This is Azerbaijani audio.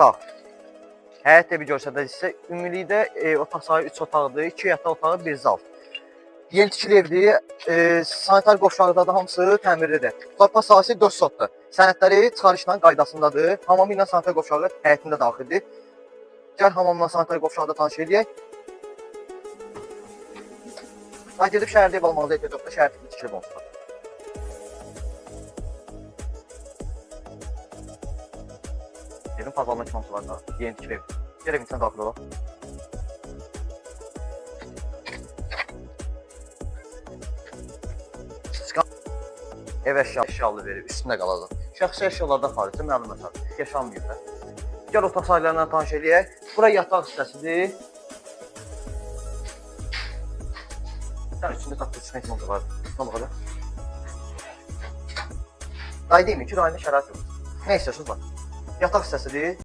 otaq. Həyət evi görsədə isə ümumilikdə otaq sayı 3 otaqdır, 2 yataq otağı, 1 zal. Yeni tikili evdir, sanitar qovşaqları da hamısı təmirlidir. Torpaq sahəsi 4 sotdur. Sənədləri çıxarışla qaydasındadır. Hamamı ilə sanitar qovşağı həyətində daxildir. Gəl hamamla sanitar qovşaqda tanış edək. Gedib şəhərdə ev almanıza ehtiyac yoxdur, şəhər tipli tikili olmuşdur. Evin pazarlığına kimi hamısı var da, yeni tikili ev. Gəl evin içində daxil olaq. Ev əşyalı verir, üstündə qalacaq. Şəxsi əşyalardan xaricdə məlumatlar yaşanmıyor da. Gəl otaq sahələrindən tanış edək. Bura yataq hissəsidir. Sən içində qatlı çıxan ehtimal var. Nə baxacaq? Day deyim ki, rayında şərait yoxdur. Nə istəyirsiniz var? Yataq hissəsidir.